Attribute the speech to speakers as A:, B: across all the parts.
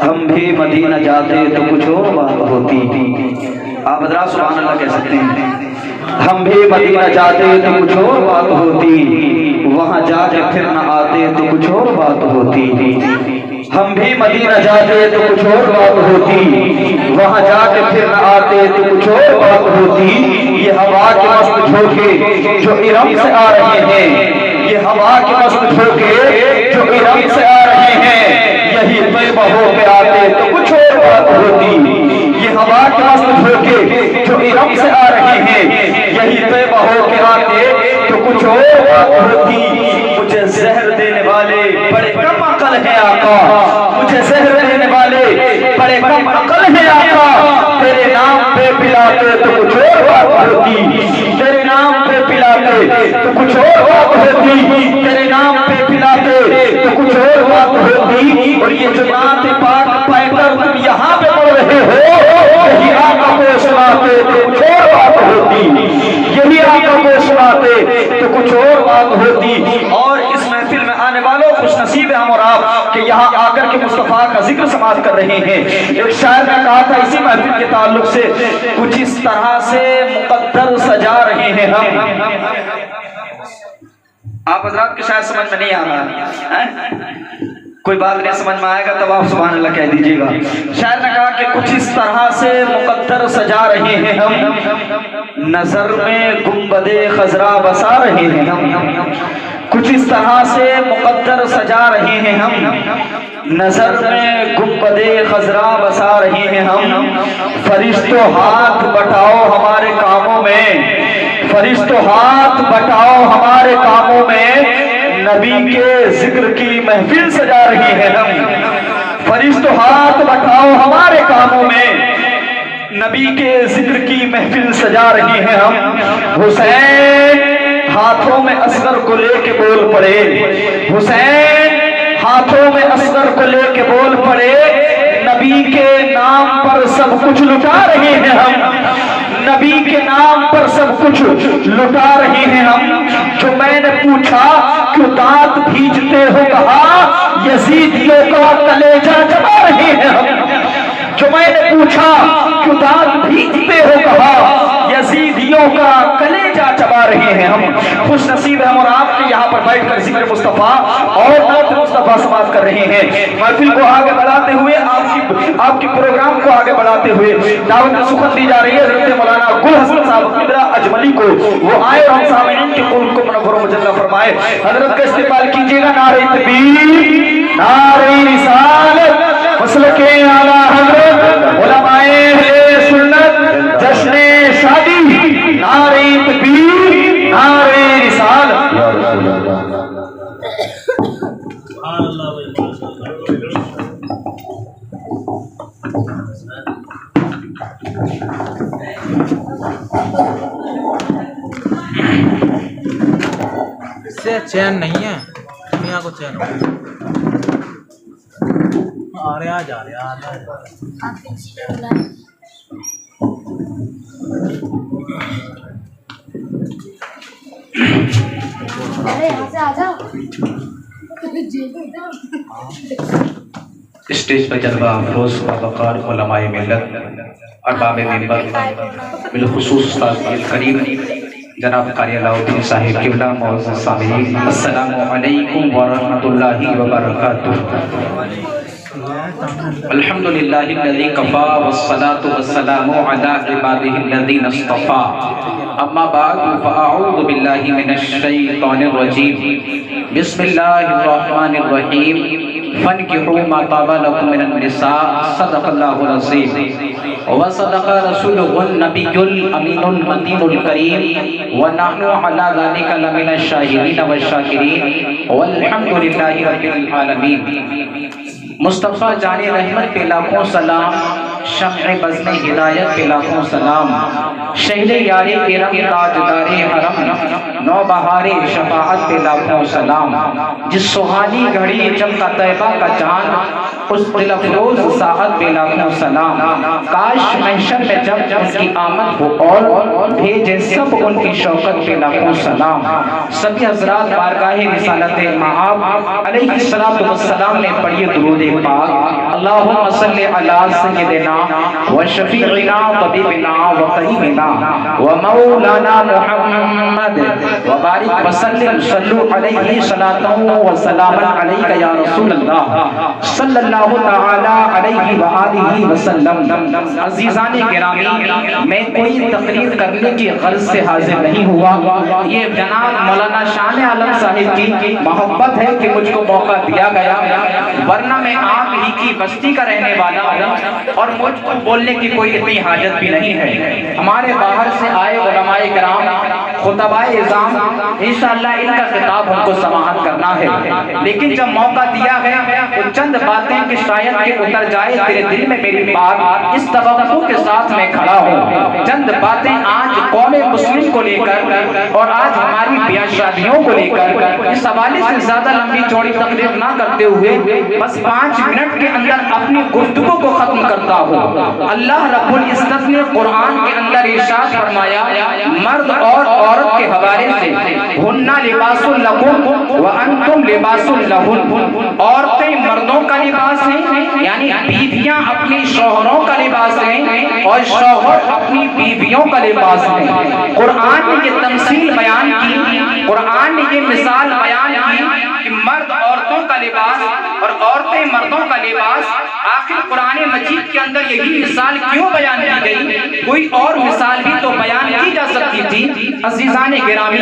A: ہم بھی مدینہ جاتے تو کچھ اور بات ہوتی. آپ حضرات سبحان اللہ کہہ سکتے ہیں. ہم بھی مدینہ جاتے تو کچھ اور بات ہوتی, وہاں جا کے پھر نہ آتے تو کچھ اور بات ہوتی. ہم بھی مدینہ جاتے تو کچھ اور بات ہوتی, وہاں جا کے پھر نہ آتے تو کچھ اور بات ہوتی. یہ ہوا کے مست جھونکے جو ارم سے آ رہے ہیں, یہ ہوا کے مست جھونکے جو ارم سے آ رہے ہیں, یہی طیبہ ہو کے آتے تو کچھ اور بات ہوتی. یہ ہوا کے مست جھونکے جو ارم سے آ رہے ہیں, یہی طیبہ ہو کے آتے تو کچھ اور بات ہوتی. مجھے زہر دینے والے بڑے کم عقل ہیں آقا, مجھے زہر دینے والے بڑے کم عقل ہیں آقا. تیرے نام پہ پلاتے تو کچھ اور بات ہوتی, تیرے نام پہ پلاتے تو کچھ اور بات ہوتی, تیرے نام پہ پلاتے تو کچھ اور بات ہوتی. اور یہ جو نعت پاک پائے کر تم یہاں پہ پڑھ رہے ہو, یہی آقا کو سناتے تو کچھ اور بات ہوتی, یہی آقا کو سناتے تو کچھ اور بات ہوتی. اور اس محفل میں آنے والوں خوش نصیب ہم اور آپ کہ یہاں آ کر کے مصطفیٰ کا ذکر سماعت کر رہے ہیں. ایک شاعر نے کہا تھا اسی محفل کے تعلق سے, کچھ اس طرح سے مقدر سجا رہے ہیں ہم. آپ حضرات کے شاید سمجھ میں نہیں آ رہا, کوئی بات نہیں سمجھ میں آئے گا تب آپ سبحان اللہ کہہ دیجئے گا. شاعر نے کہا کہ کچھ اس طرح سے مقدر سجا رہے ہیں ہم, نظر میں گنبد خضرا بسا رہے ہیں ہم. کچھ اس طرح سے مقدر سجا رہے ہیں ہم, نظر میں گنبد خضرا بسا رہے ہیں ہم. فرشتوں ہاتھ بٹاؤ ہمارے کاموں میں, فرشتوں ہاتھ بٹاؤ ہمارے کاموں میں, نبی کے ذکر کی محفل سجا رہی ہیں ہم. فرشتوں ہاتھ بٹاؤ ہمارے کاموں میں, نبی کے ذکر کی محفل سجا رہی ہیں ہم. حسین ہاتھوں میں اصغر کو لے کے بول پڑے, حسین ہاتھوں میں اصغر کو لے کے بول پڑے, نبی کے نام پر سب کچھ لٹا رہے ہیں ہم, نبی کے نام پر سب کچھ لٹا رہے ہیں ہم. جو میں نے پوچھا کیوں دانت بھیجتے ہو کہا, یزیدیوں کا کلیجہ چبا رہے ہیں ہم. جو میں نے پوچھا کیوں دانت بھیجتے ہو کہا, یزیدیوں کا کلیجہ چبا رہے ہیں ہم. خوش نصیب ہم اور آپ کے یہاں پر بیٹھ کر ذکر مصطفیٰ اور نعت مصطفیٰ سماعت کر رہے ہیں. محفل کو آگے بڑھاتے ہوئے, آپ کی پروگرام کو آگے بڑھاتے ہوئے دعوت سخن دی جا رہی ہے حضرت مولانا گل حسن صاحب قبلہ اجملی کو. وہ آئے اور ہم سامعین کے قلوب کو منور و مجلہ فرمائے. حضرت کا استقبال کیجیے گا. نعرہ تکبیر, نعرہ رسالت, مسلک اعلیٰ حضرت, علماء اہل سنت, جشن شادی, نعرہ تکبیر, نعرہ رسالت.
B: اس سے چین نہیں ہے دنیا کو چین آ رہے آ جا رہے آ رہے.
A: اسٹیج پر جلوہ افروز وقار علماء ملت, ارباب منبر, بالخصوص استاد الکریم جناب قاری علاء الدین صاحب قبلہ, معزز سامعین السلام علیکم ورحمۃ اللہ وبرکاتہ. الحمدللہ الذی کفا والصلاة والسلام علی عبادہ الذین اصطفیٰ. اما بعد فاعوذ باللہ من الشیطان الرجیم. بسم اللہ الرحمن الرحیم. فانکحوا ما طاب لکم من النساء. صدق اللہ العظیم وصدق رسولہ النبی الامین المتین الکریم, ونحن علی ذلک لمن الشاہدین والشاکرین, والحمدللہ رب العالمین. مصطفیٰ جان رحمت پہ لاکھوں سلام, شمع بزم ہدایت پہ لاکھوں سلام, شہر یار کرم تاجدار حرم, نو بہار شفاعت پہ لاکھوں سلام. جس سہانی گھڑی جب کا طیبہ کا جان,
C: اس دل افروز ساعت پہ لاکھوں سلام. کاش محشر میں جب اس کی آمد ہو اور بھیجے سب ان کی شوکت پہ لاکھوں سلام. سبھی حضرات بارگاہ رسالت مآب علیہ السلام نے پڑھی درود پاک. اللہم صلی علی سیدنا و شفیعنا طبیبنا و قریبنا و مولانا محمد و بارک وسلم صلو علیہ صلاۃ و سلام علیک یا رسول اللہ صلی اللہ تعالی علیہ وآلہ وسلم. عزیزان گرامی، میں کوئی تقریر کرنے کی غرض سے حاضر نہیں ہوا. یہ جناب مولانا شان عالم صاحب کی محبت ہے کہ مجھ کو موقع دیا گیا، ورنہ میں آپ ہی کی بستی کا رہنے والا ہوں اور مجھ کو بولنے کی کوئی اتنی حاجت بھی نہیں ہے. ہمارے باہر سے آئے علماء کرام خطبائے اعظام انشاءاللہ ان کا خطاب ہم کو سماعت کرنا ہے، لیکن جب موقع دیا ہے تو چند باتیں کہ شاید کہ اتر جائے تیرے دل میں میری بات، اس توقع کے ساتھ میں کھڑا ہوں. چند باتیں آج قوم مسلم کو لے کر اور آج ہماری بیاہ شادیوں کو لے کر، اس حوالے سے زیادہ لمبی چوڑی تقریر نہ کرتے ہوئے بس 5 منٹ کے اندر اپنی گفتگو کو ختم کرتا ہوں. اللہ رب العزت نے قرآن کے اندر ارشاد فرمایا مرد اور عورت کے حوالے سے ہن لباس لکم وانتم لباس لہن. عورتیں مردوں کا لباس ہیں، یعنی بیویاں اپنی شوہروں کا لباس ہیں اور شوہر اپنی بیویوں کا لباس ہیں. قرآن نے یہ تمثیل بیان کی، قرآن نے یہ مثال بیان کی کہ مرد عورتوں کا لباس اور عورتیں مردوں کا لباس. آخر قرآن مجید کے اندر یہی مثال کیوں بیان کی گئی؟ کوئی اور مثال بھی تو بیان کی جا سکتی تھی. عزیزان گرامی،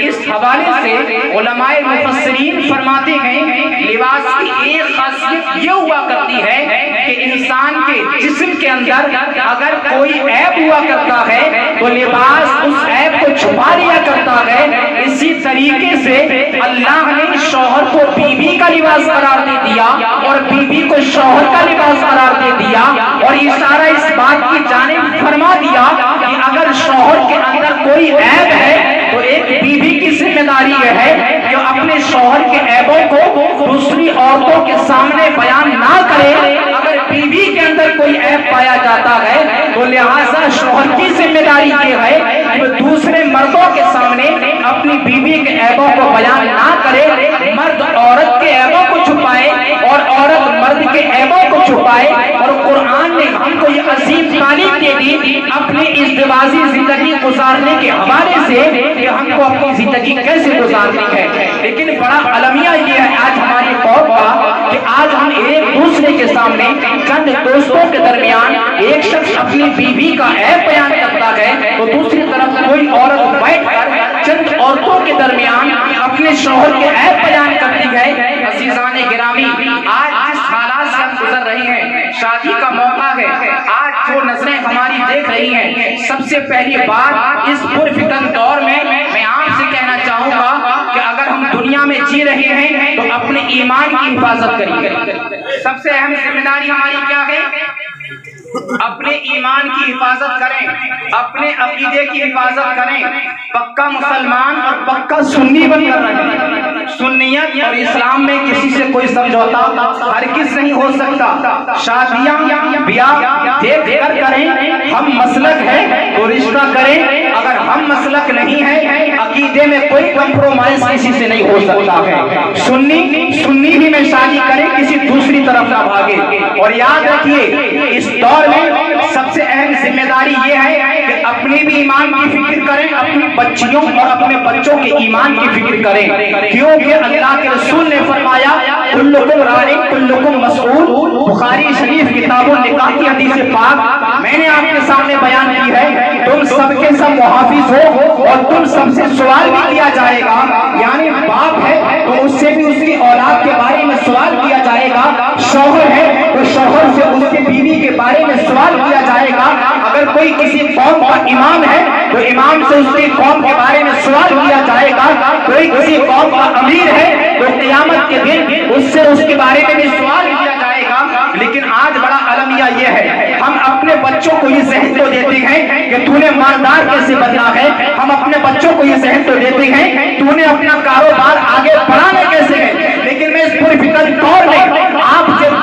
C: اس حوالے سے علماء مفسرین فرماتے ہیں لباس کی ایک خاصیت یہ ہوا کرتی ہے کہ انسان کے جسم کے اندر اگر کوئی عیب ہوا کرتا ہے تو لباس اس عیب کو چھپا لیا کرتا ہے. اسی طریقے سے اللہ نے شوہر کو بیوی کا لباس قرار دے دیا اور بیوی کو شوہر کا لباس قرار دے دیا، اور اشارہ اس بات کی جانب فرما دیا کہ اگر شوہر کے اندر کوئی عیب ہے تو ایک بیوی کی ذمہ داری یہ ہے کہ اپنے شوہر کے عیبوں کو دوسری عورتوں کے سامنے بیان نہ کرے. اگر بیوی کے اندر کوئی عیب پایا جاتا ہے تو لہٰذا شوہر کی ذمہ داری یہ ہے کہ دوسرے مردوں کے سامنے اپنی بیوی کے عیبوں کو بیان نہ کرے. مرد عورت کے عیبوں کو چھپائے اور عورت مرد کے عیبوں کو چھپائے. اور قرآن نے ہم کو یہ عظیم تعلیم دے دی اپنی ازدواجی زندگی گزارنے کے حوالے سے کہ ہم کو اپنی زندگی کیسے گزارنی ہے. لیکن بڑا المیہ یہ ہے آج ہماری قوم کا کہ آج ہم ایک دوسرے کے سامنے چند دوستوں کے درمیان ایک شخص اپنی بیوی کا عیب بیان کرتا ہے تو دوسری طرف کوئی عورت بیٹھ کر چند عورتوں کے درمیان اپنے شوہر کے عیب بیان کرتی ہے. عزیزان گرامی، آج جس حالات سے ہم گزر رہے ہیں، شادی کا موقع ہے، آج جو نظریں ہماری دیکھ رہی ہیں، سب سے پہلی بات اس پرفتن دور میں آپ سے کہنا چاہوں گا کہ اگر ہم دنیا میں جی رہے ہیں تو اپنے ایمان کی حفاظت کریے. سب سے اہم ذمہ داری ہماری کیا ہے؟ اپنے ایمان کی حفاظت کریں، اپنے عقیدے کی حفاظت کریں. پکا مسلمان اور پکا سنی بن کر رہیں. سنیت اور اسلام میں کسی سے کوئی سمجھوتا ہرگز نہیں ہو سکتا. شادیاں بیاہ دیکھ کر کریں. ہم مسلک ہے تو رشتہ کریں، اگر ہم مسلک نہیں ہے عقیدے میں کوئی کمپرومائز کسی سے نہیں ہو سکتا ہے. سنی بھی میں شادی کرے، کسی دوسری طرف نہ بھاگے. اور یاد رکھیے اس دور میں سب سے اہم ذمہ داری یہ ہے کہ اپنے بھی ایمان کی فکر کریں، اپنی بچیوں اور اپنے بچوں کے ایمان کی فکر کریں. کیونکہ اللہ کے رسول نے فرمایا کلکم راع کلکم مسئول. بخاری شریف کتاب النکاح کی حدیث پاک میں نے آپ کے سامنے بیان کی ہے. تم سب کے سب محافظ ہو اور تم سب سے سوال بھی کیا جائے گا. یعنی باپ ہے تو اس سے بھی اس کی اولاد کے بارے میں سوال کیا جائے گا. شوہر ہے تو شوہر سے اس کی بیوی کے بارے میں سوال کیا جائے گا. اگر کوئی کسی قوم کا امام ہے تو امام سے اس کی قوم کے بارے میں سوال کیا جائے گا. کوئی کسی قوم کا امیر ہے تو قیامت کے دن اس سے اس کے بارے میں بھی سوال کیا جائے گا. لیکن آج بڑا المیہ یہ ہے ہم اپنے بچوں کو یہ ذہن تو دیتے ہیں کہ تو نے مالدار کیسے بننا ہے. ہم اپنے بچوں کو یہ ذہن تو دیتے ہیں تو نے اپنا کاروبار آگے بڑھانا کیسے ہے. لیکن میں اس پوری فکر دور میں آپ سے